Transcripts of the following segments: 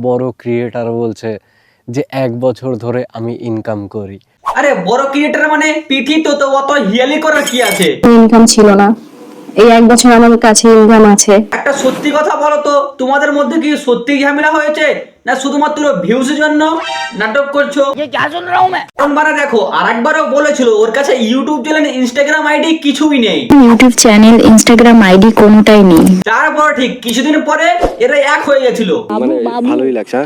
বড় ক্রিয়েটার বলছে যে 1 বছর ধরে আমি ইনকাম করি। আরে বড় ক্রিয়েটার মানে পিঠি তো অত হিয়ালি করার কি আছে? ইনকাম ছিল না, এই 1 বছর আমার কাছে ইনকাম আছে। একটা সত্যি কথা বলো তো, তোমাদের মধ্যে কি সত্যি ঝামেলা হয়েছে না শুধুমাত্র ভিউজের জন্য নাটক করছো? কারণ মানে দেখো, আরেকবারও বলেছিল ওর কাছে ইউটিউব চ্যানেল, ইনস্টাগ্রাম আইডি কিছুই নেই। ইউটিউব চ্যানেল, ইনস্টাগ্রাম আইডি কোনোটাই নেই। তারপর ঠিক কিছুদিন পরে এরা এক হয়ে গেছিল। মানে ভালোই লাগছে।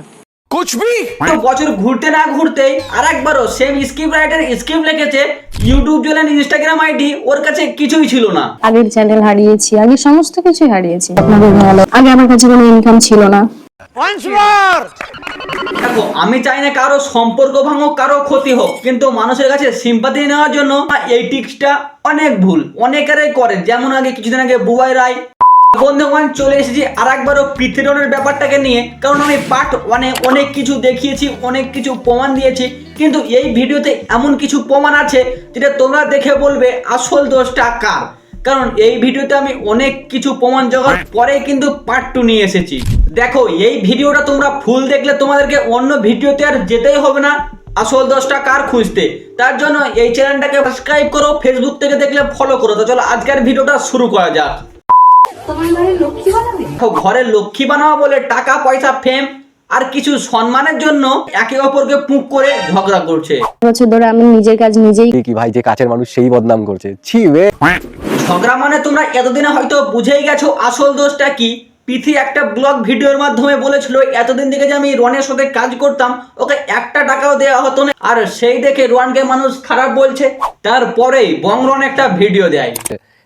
তো বছর ঘুরতে না ঘুরতেই আরেকবারও সেম স্ক্রিপ্ট রাইটার স্ক্রিপ্ট লিখেছে, ইউটিউব চ্যানেল, ইনস্টাগ্রাম আইডি ওর কাছে কিছুই ছিল না। আগের চ্যানেল হারিয়েছি, আগে সমস্ত কিছু হারিয়েছি। আপনাদের ভালো, আগে আমার কাছে কোনো ইনকাম ছিল না। দেখো, আমি চাই না কারো সম্পর্ক ভাঙুক, কারো ক্ষতি হোক, কিন্তু মানুষের কাছে সিম্পাথি নেওয়ার জন্য এই টিক্সটা অনেক ভুল অনেকেরই করে। যেমন আগে কিছুদিন আগে বুবাই রায়। বন্ধুগণ, চলে এসেছি আর একবারও পৃথিবীর ব্যাপারটাকে নিয়ে, কারণ আমি পার্ট 1-এ অনেক কিছু দেখিয়েছি, অনেক কিছু প্রমাণ দিয়েছি, কিন্তু এই ভিডিওতে এমন কিছু প্রমাণ আছে যেটা তোমরা দেখে বলবে আসল দোষটা কার। কারণ এই ভিডিওতে আমি অনেক কিছু প্রমাণ জোগাড় পরে কিন্তু পার্ট 2 নিয়ে এসেছি। দেখো, এই ভিডিওটা তোমরা ফুল দেখলে তোমাদেরকে অন্য ভিডিওতে আর যেতেই হবে না আসল দোষটা কার খুঁজতে। তার জন্য এই চ্যানেলটাকে সাবস্ক্রাইব করো, ফেসবুক থেকে দেখলে ফলো করো। তো চলো আজকের ভিডিওটা শুরু করা যাক। ঘরের লক্ষ্মী বানাবো বলে টাকা পয়সা, ফেম আর কিছু সম্মানের জন্য একে অপরকে পুক করে ঝগড়া করছে। বছর ধরে আমি নিজের কাজ নিজেই। কি ভাই, যে কাছের মানুষ সেই বদনাম করছে, ছি বে। ঝগড়া মানে তোমরা এতদিনে হয়তো বুঝেই গেছো আসল দোষটা কি। পিথি একটা ব্লগ ভিডিওর মাধ্যমে বলেছিল এতদিন থেকে যে আমি রনের সাথে কাজ করতাম, ওকে একটা টাকাও দেওয়া হতো না, আর সেই দেখে রনকে মানুষ খারাপ বলছে। তারপরেই বংরন একটা ভিডিও দেয়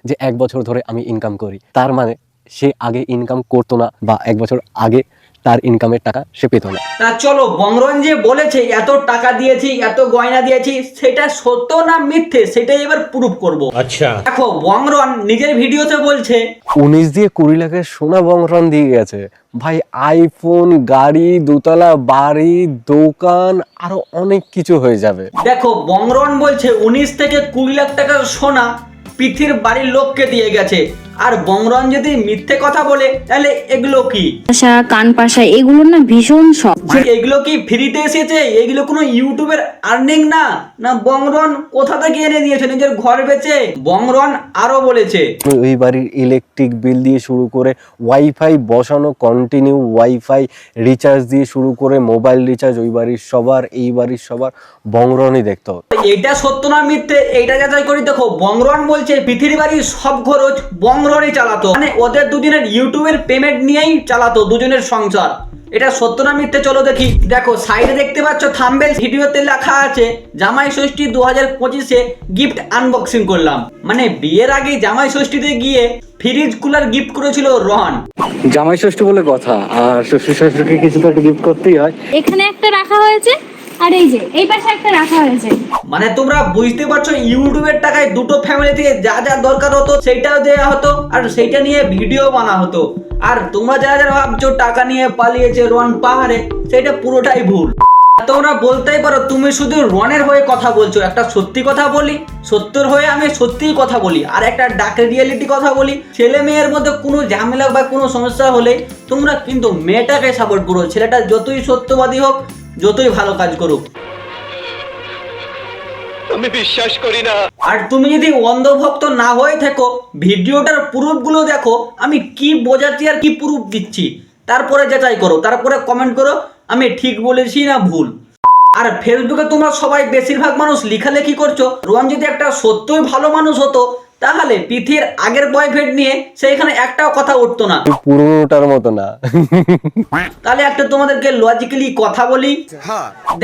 যে 1 বছর ধরে আমি ইনকাম করি, তার মানে সে আগে ইনকাম করতো না, বা 1 বছর আগে তার ইনকামের টাকা সে পেত না। তা চলো, বংরন যে বলেছে এত টাকা দিয়েছি, এত গয়না দিয়েছি, সেটা সত্য না মিথ্যে সেটাই এবার প্রুফ করব। আচ্ছা, দেখো, বংরন নিজের ভিডিওতে বলছে 19 দিয়ে 20 লাখের সোনা বংরন দিয়ে গেছে ভাই। আইফোন, গাড়ি, দোতলা বাড়ি, দোকান, আরো অনেক কিছু হয়ে যাবে। দেখো, বংরন বলছে 19 থেকে 20 লাখ টাকার সোনা পৃথির বাড়ির লোককে দিয়ে গেছে। আর বংরন যদি মিথ্যে কথা বলে তাহলে এগুলো কি? পাশা, কান পাশা, এগুলো না ভীষণ শখ। এগুলো কি ফ্রিতে এসেছে? এগুলো কোনো ইউটিউবের আর্নিং না, না বংরন কোথা থেকে এনে দিয়েছে নিজের ঘর বেচে? বংরন আরো বলেছে ওই বাড়ির ইলেকট্রিক বিল দিয়ে শুরু করে ওয়াইফাই বসানো, কন্টিনিউ ওয়াইফাই রিচার্জ দিয়ে শুরু করে মোবাইল রিচার্জ, ওই বাড়ির সবার, এই বাড়ির সবার বংরনই দেখতো। এইটা সত্য না মিথ্যে এইটা যাচাই করি। দেখো, বংরন বলছে পৃথিবীর বাড়ির সব খরচ বংরনই চালাতো, মানে ওদের দুজনের ইউটিউবের পেমেন্ট নিয়েই চালাতো দুজনের সংসার। এটা সত্য না মিথ্যে চলো দেখি। দেখো, সাইডে দেখতে পাচ্ছ থাম্বনেল ভিডিওতে লেখা আছে জামাই ষষ্ঠী 2025-এ গিফট আনবক্সিং করলাম। মানে বিয়ের আগে জামাই ষষ্ঠীতে গিয়ে ফ্রিজ কুলার গিফট করেছিল রন। জামাই ষষ্ঠী বলে কথা, আর শ্বশুর শাশুড়িকে কিছু তো একটা গিফট করতেই হয়। এখানে একটা রাখা হয়েছে, আর এই যে এই পাশে একটা রাখা হয়েছে। মানে তোমরা বুঝতে পারছো, ইউটিউবের টাকায় দুটো ফ্যামিলি থেকে যা যা দরকার হতো সেইটাও দেওয়া হতো, আর সেইটা নিয়ে ভিডিও বানা হতো। আর তোমরা যারা যারা ভাবছো টাকা নিয়ে পালিয়েছে রন পাহাড়ে, সেটা পুরোটাই ভুল। তোমরা বলতেই পারো তুমি শুধু রনের হয়ে কথা বলছো। একটা সত্যি কথা বলি, সত্যর হয়ে আমি সত্যিই কথা বলি, আর একটা ডাক রিয়েলিটি কথা বলি। ছেলে মেয়ের মধ্যে কোনো ঝামেলা বা কোনো সমস্যা হলে তোমরা কিন্তু মেয়েটাকে সাপোর্ট করো, ছেলেটা যতই সত্যবাদী হোক, যতই ভালো কাজ করুক। আমি বিশ্বাস করি না। আর তুমি যদি অন্ধভক্ত না হয়ে থাকো, ভিডিওটার প্রুফগুলো দেখো আমি কি বোঝাচ্ছি আর কি প্রুফ দিচ্ছি, তারপরে যাচাই করো, তারপরে কমেন্ট করো আমি ঠিক বলেছি না ভুল। আর ফেসবুকে তোমরা সবাই বেশিরভাগ মানুষ লেখালেখি করছো রোহন যদি একটা সত্যই ভালো মানুষ হতো, তাহলে পৃথির আগের বয়ফ্রেন্ড নিয়ে সেইখানে একটাও কথা উঠতো না। পুরোনোটার মতো না। তাহলে একটা তোমাদেরকে লজিক্যালি কথা বলি।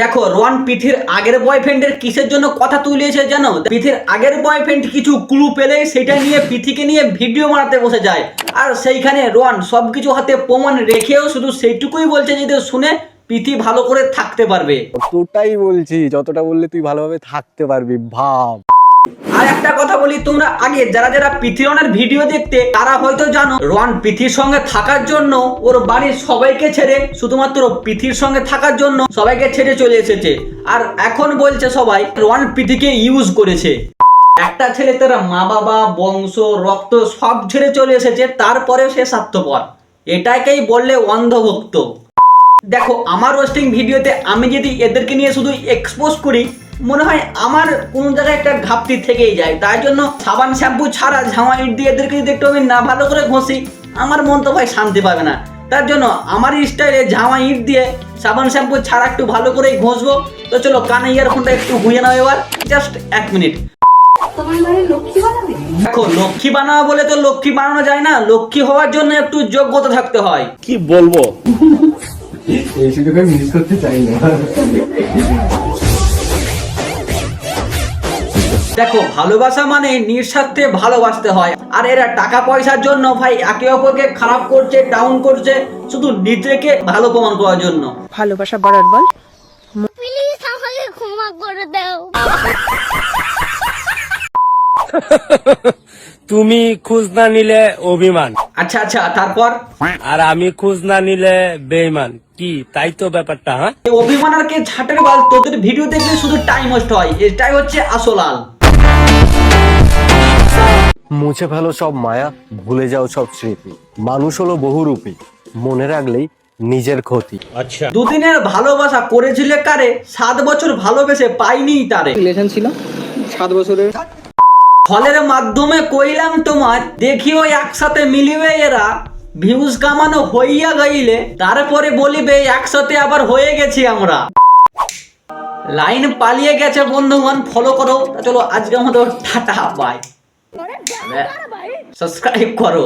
দেখো, রোহন পৃথির আগের বয়ফ্রেন্ডের কিসের জন্য কথা তুলিয়েছে জানো? পৃথির আগের বয়ফ্রেন্ড কিছু ক্লু পেলে সেটা নিয়ে পৃথিকে নিয়ে ভিডিও বানাতে বসে যায়, আর সেইখানে রোহন সবকিছু হাতে প্রমাণ রেখেও শুধু সেইটুকুই বলছে যদি শুনে পৃথি ভালো করে থাকতে পারবে। তোটাই বলছি, যতটা বললে তুই ভালোভাবে থাকতে পারবি ভাব। আর একটা কথা বলি, তোমরা আগে যারা যারা পৃথিরনের ভিডিও দেখতে তারা হয়তো জানো রন পৃথির সঙ্গে থাকার জন্য ওর বাড়ির সবাইকে ছেড়ে, শুধুমাত্র পৃথির সঙ্গে থাকার জন্য সবাইকে ছেড়ে চলে এসেছে। আর এখন বলছে সবাই রন পৃথিকে ইউজ করেছে। একটা ছেলে তার মা বাবা, বংশ, রক্ত সব ছেড়ে চলে এসেছে, তারপরেও সে স্বার্থপর। এটাকেই বললে অন্ধভক্ত। দেখো আমার রোস্টিং ভিডিওতে আমি যদি এদেরকে নিয়ে শুধু এক্সপোজ করি, মনে হয় আমার কোন জায়গায় একটা ঘাপটি থেকেই যায়। তাই জন্য সাবান শ্যাম্পু ছাড়া ঝামা ইট দিয়ে এদেরকে যদি একটু আমি না ভালো করে ঘষি, আমার মন তো ভাই শান্তি পাবে না। তার জন্য আমার স্টাইলে ঝামা ইট দিয়ে সাবান শ্যাম্পু ছাড়া একটু ভালো করেই ঘষবো। তো চলো কানে ইয়ারফোনটা একটু গুঁজে নাও এবার, জাস্ট 1 মিনিট। দেখো লক্ষ্মী বানাবো বলে তো লক্ষ্মী বানানো যায় না, লক্ষ্মী হওয়ার জন্য একটু যোগ্যতা থাকতে হয়। কি বলবো, এই সুযোগ আমি মিস করতে চাই না। দেখো ভালোবাসা মানে নিঃস্বার্থে ভালোবাসতে হয়, আর এরা টাকা পয়সার জন্য ভাই একে অপরকে খারাপ করছে, ডাউন করছে, শুধু নিজেকে ভালো প্রমাণ করার জন্য। ভালোবাসা বাড়ার বল। প্লিজ আমাকে ক্ষমা করে দাও। তুমি খোঁজ না নিলে অভিমান, আচ্ছা আচ্ছা, তারপর আর আমি খোঁজ না নিলে বেঈমান, কি তাই তো ব্যাপারটা? হ্যাঁ, এই অভিমান আর কে ঝাটের বাল, তোদের ভিডিও দেখলে শুধু টাইম ওয়েস্ট হয়, এটাই হচ্ছে আসল আল। মুছে ফেলো সব মায়া, ভুলে যাও সব স্মৃতি। মানুষ হলো বহুরূপী, মনে রাখলেই নিজের ক্ষতি। দুদিনের ভালোবাসা করেছিলে কারে, 7 বছর ভালোবেসে পাইনি তারে। রিলেশন ছিল 7 বছরের। ফলের মাধ্যমে কইলাম তোমার, দেখিও একসাথে মিলিবে এরা, ভিউজ কামানো হইয়া গইলে তারপরে বলিবে একসাথে আবার হয়ে গেছি আমরা। লাইন পালিয়ে গেছে বন্ধুগণ, ফলো করো। তা চলো আজকে আমাদের টাটা বাই, সাবস্ক্রাইব করো।